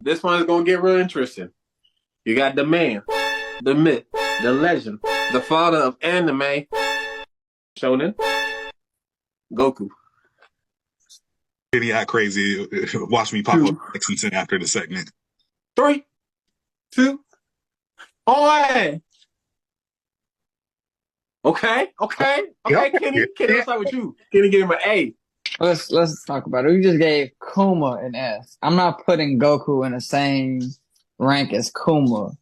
This one is gonna get real interesting. You got the man, the myth, the legend, the father of anime, Shonen, Goku. Idiot crazy. Watch me pop up Two, Lexington after the segment. three, two, one. Okay, Yeah. Kenny, let's start with you. Kenny, give him an A. Let's talk about it. We just gave Kuma an S. I'm not putting Goku in the same rank as Kuma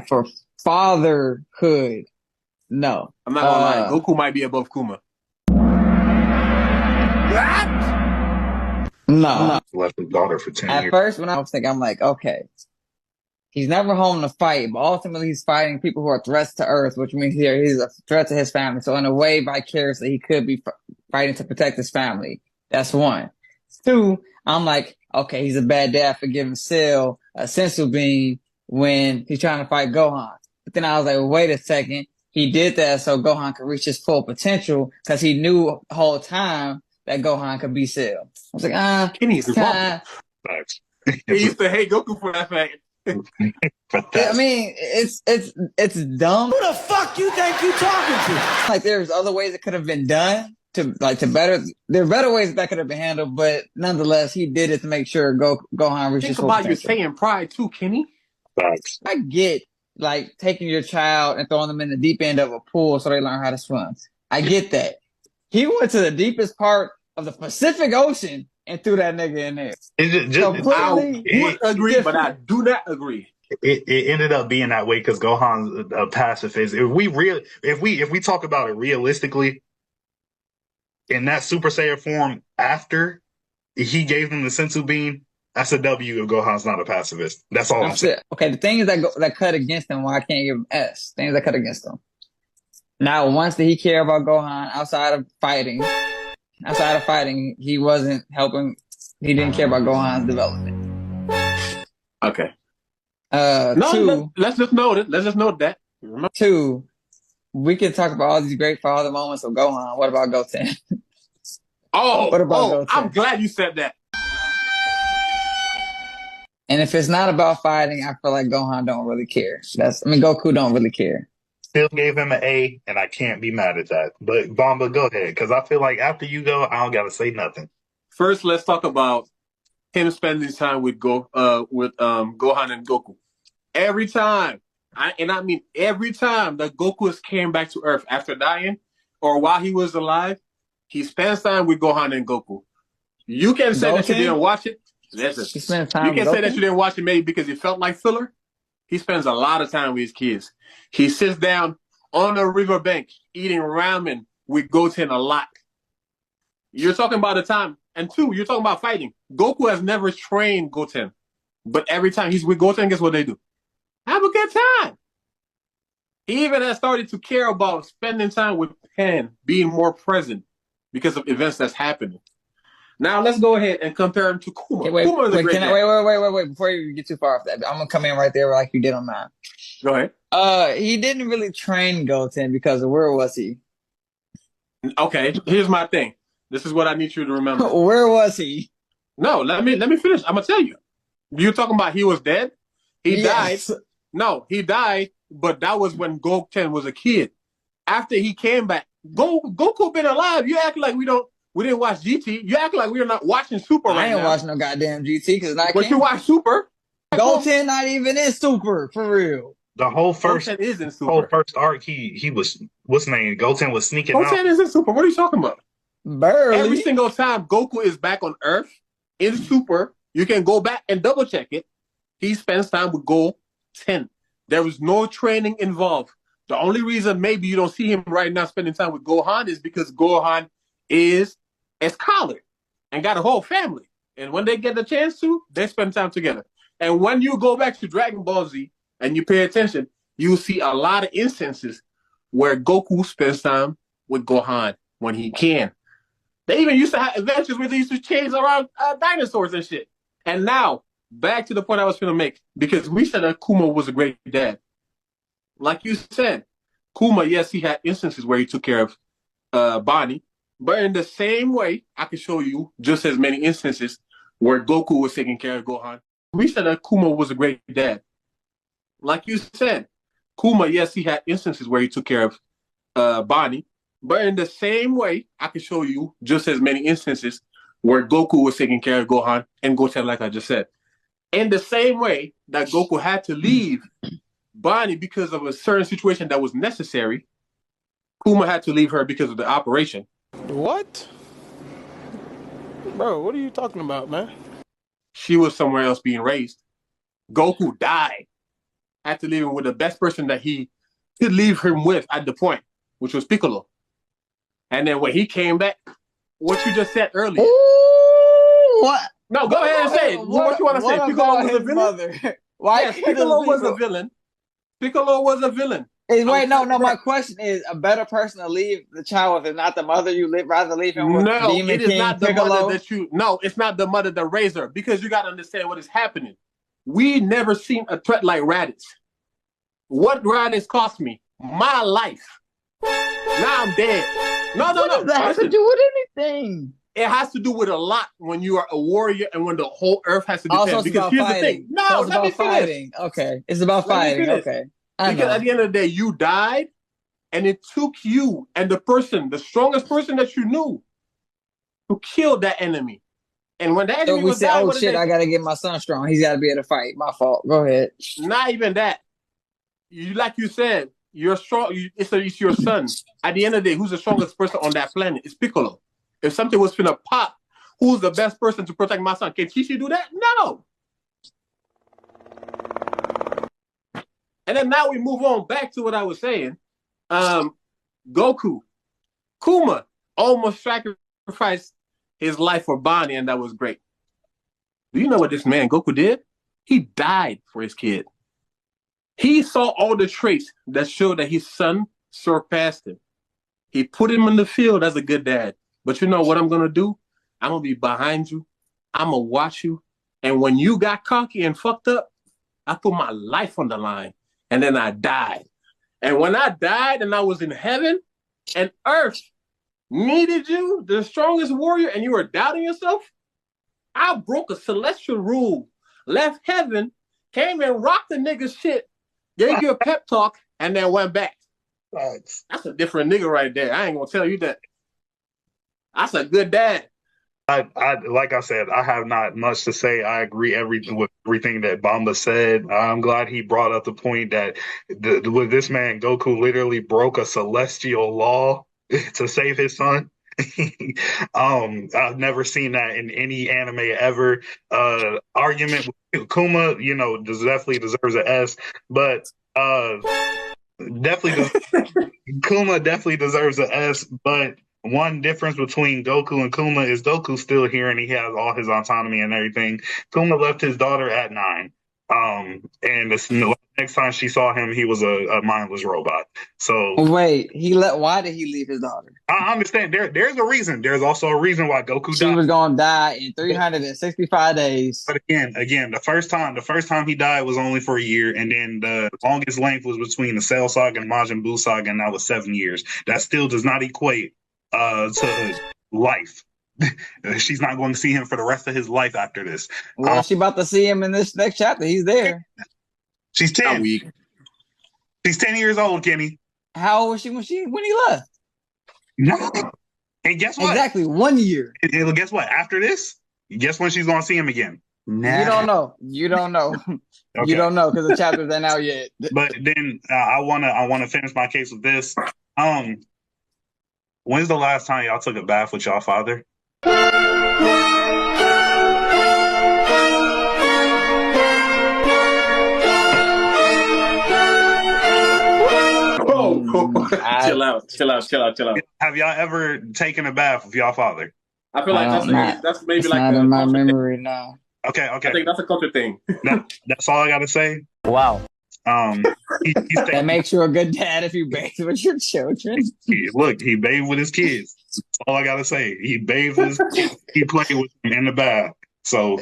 for fatherhood. No. I'm not gonna lie, Goku might be above Kuma. No. Left his daughter for 10 At years. first, when I was thinking, I'm like, okay, he's never home to fight, but ultimately he's fighting people who are threats to Earth, which means he's a threat to his family. So in a way, vicariously, he could be fighting to protect his family. That's one. Two, I'm like, okay, he's a bad dad for giving Cell a sensu bean when he's trying to fight Gohan. But then I was like, wait a second. He did that so Gohan could reach his full potential because he knew the whole time that Gohan could be Cell. I was like, Kenny's kinda, Facts. He used to hate Goku for that fact. I mean, it's dumb. Who the fuck you think you talking to? Like there's other ways it could have been done to better. There are better ways that could have been handled, but nonetheless, he did it to make sure Gohan reached his Think full about your potential. Saiyan pride too, Kenny. Facts. I get like taking your child and throwing them in the deep end of a pool so they learn how to swim. I get that. He went to the deepest part of the Pacific Ocean and threw that nigga in there. It I Completely would agree, but I do not agree. it ended up being that way because Gohan's a pacifist. If we talk about it realistically, in that Super Saiyan form after he gave them the sensu bean, that's a W if Gohan's not a pacifist. That's all I'm saying. Okay, the things that cut against him, why I can't give him S. Things that cut against him. Now, once did he care about Gohan outside of fighting? Outside of fighting, he wasn't helping. He didn't care about Gohan's development. Okay. Let's just note it. Let's just note that. Two, we can talk about all these great father moments of Gohan. What about Goten? What about Goten? I'm glad you said that. And if it's not about fighting, I feel like Gohan don't really care. Goku don't really care. Still gave him an A, and I can't be mad at that. But Bomba, go ahead, because I feel like after you go, I don't gotta say nothing. First, let's talk about him spending time with Gohan and Goku. Every time, every time that Goku came back to Earth after dying, or while he was alive, he spends time with Gohan and Goku. You can say that you didn't watch it. Listen, He spends time you can with say that Goku? you didn't watch it maybe because it felt like filler. He spends a lot of time with his kids. He sits down on a riverbank eating ramen with Goten a lot. You're talking about the time. And two, you're talking about fighting. Goku has never trained Goten. But every time he's with Goten, guess what they do? Have a good time. He even has started to care about spending time with Pan, being more present because of events that's happening. Now let's go ahead and compare him to Kuma. Wait, Kuma is a great dad. wait. Before you get too far off that, I'm gonna come in right there like you did on mine. Go ahead. He didn't really train Goten because of where was he? Okay, here's my thing. This is what I need you to remember. Where was he? No, let me finish. I'm gonna tell you. You're talking about he was dead? He Yes. died. No, he died, but that was when Goten was a kid. After he came back, Goku been alive. You act like we didn't watch GT. You act like we're not watching Super I right ain't now. watching no goddamn GT because I But you can't. watch Super. Goten not even in Super for real. The whole first Goten is in Super. arc, he was what's his name? Goten was sneaking out. Goten is in Super. What are you talking about? Barely. Every single time Goku is back on Earth in Super, you can go back and double check it. He spends time with Goten. There was no training involved. The only reason maybe you don't see him right now spending time with Gohan is because Gohan is a scholar and got a whole family. And when they get the chance to, they spend time together. And when you go back to Dragon Ball Z and you pay attention, you see a lot of instances where Goku spends time with Gohan when he can. They even used to have adventures where they used to chase around dinosaurs and shit. And now, back to the point I was going to make, because we said that Kuma was a great dad. Like you said, Kuma, yes, he had instances where he took care of Bonnie, but in the same way, I can show you just as many instances where Goku was taking care of Gohan. we said that Kuma was a great dad. Like you said, Kuma, yes, he had instances where he took care of Bonnie, but in the same way, I can show you just as many instances where Goku was taking care of Gohan and Goten, like I just said. In the same way that Goku had to leave Bonnie because of a certain situation that was necessary, Kuma had to leave her because of the operation. What? Bro, what are you talking about, man? She was somewhere else being raised. Goku died. Had to leave him with the best person that he could leave him with at the point, which was Piccolo. And then when he came back, what you just said earlier. Ooh, what? No, go ahead and say it. What you want to say? Piccolo was a villain? Mother? Why yes, Piccolo was a villain. Piccolo was a villain. Wait, no. My question is: a better person to leave the child with is not the mother. You rather leave him with Demon it is King not the Piccolo? mother that you. No, it's not the mother that raised her, because you got to understand what is happening. We never seen a threat like Raditz. What Raditz cost me? My life. Now I'm dead. No. What does that have to do with anything? It has to do with a lot when you are a warrior and when the whole earth has to defend. Also, because here's the thing. No, it's about fighting. Okay, it's about fighting. Okay, because at the end of the day, you died, and it took you and the person, the strongest person that you knew, to kill that enemy. And when that enemy so we was said, dying, "Oh shit, I gotta get my son strong. He's got to be able to fight." My fault. Go ahead. Not even that. Like you said, you're strong. It's your son. At the end of the day, who's the strongest person on that planet? It's Piccolo. If something was finna pop, who's the best person to protect my son? Can Kishi do that? No. And then now we move on back to what I was saying. Goku. Kuma almost sacrificed his life for Bonnie, and that was great. Do you know what this man Goku did? He died for his kid. He saw all the traits that showed that his son surpassed him. He put him in the field as a good dad. But you know what I'm going to do? I'm going to be behind you. I'm going to watch you. And when you got cocky and fucked up, I put my life on the line. And then I died. And when I died and I was in heaven and earth needed you, the strongest warrior, and you were doubting yourself, I broke a celestial rule, left heaven, came and rocked the nigga's shit, gave you a pep talk, and then went back. Thanks. That's a different nigga right there. I ain't going to tell you that. That's a good dad. I like I said, I have not much to say. I agree with everything that Bamba said. I'm glad he brought up the point that with this man Goku literally broke a celestial law to save his son. I've never seen that in any anime ever. Argument with Kuma, definitely deserves an S, but definitely Kuma definitely deserves an S, but one difference between Goku and Kuma is Goku's still here and he has all his autonomy and everything. Kuma left his daughter at 9. And the next time she saw him, he was a mindless robot. So wait, why did he leave his daughter? I understand. There's a reason. There's also a reason why Goku died. She was gonna die in 365 days. But again, the first time he died was only for a year, and then the longest length was between the Cell Saga and Majin Buu Saga, and that was 7 years. That still does not equate to life. She's not going to see him for the rest of his life after this. Well, she's about to see him in this next chapter. He's there. She's 10. She's 10 years old, Kenny. How old was she when he left? No. And guess what? Exactly 1 year. And guess what? After this, guess when she's going to see him again? Nah. You don't know. Okay. You don't know because the chapters ain't out yet. But then I wanna finish my case with this. When's the last time y'all took a bath with y'all father? Chill out. Have y'all ever taken a bath with y'all father? I feel like that's maybe like not in my memory now. Okay. I think that's a culture thing. That's all I gotta say. Wow. That makes you a good dad if you bathe with your children. Look, he bathed with his kids. That's all I gotta say. He bathed with his kids. He played with them in the bath. So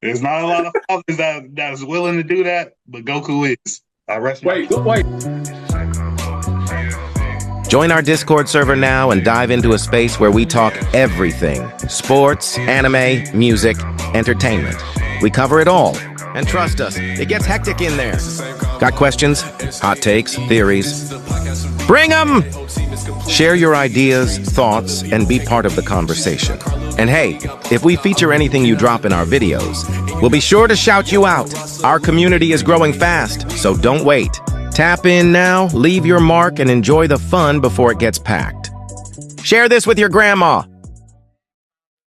there's not a lot of fathers that is willing to do that, but Goku is. Wait. Join our Discord server now and dive into a space where we talk everything: sports, anime, music, entertainment. We cover it all. And trust us, it gets hectic in there. Got questions, hot takes, theories? Bring 'em! Share your ideas, thoughts, and be part of the conversation. And hey, if we feature anything you drop in our videos, we'll be sure to shout you out. Our community is growing fast, so don't wait. Tap in now, leave your mark, and enjoy the fun before it gets packed. Share this with your grandma.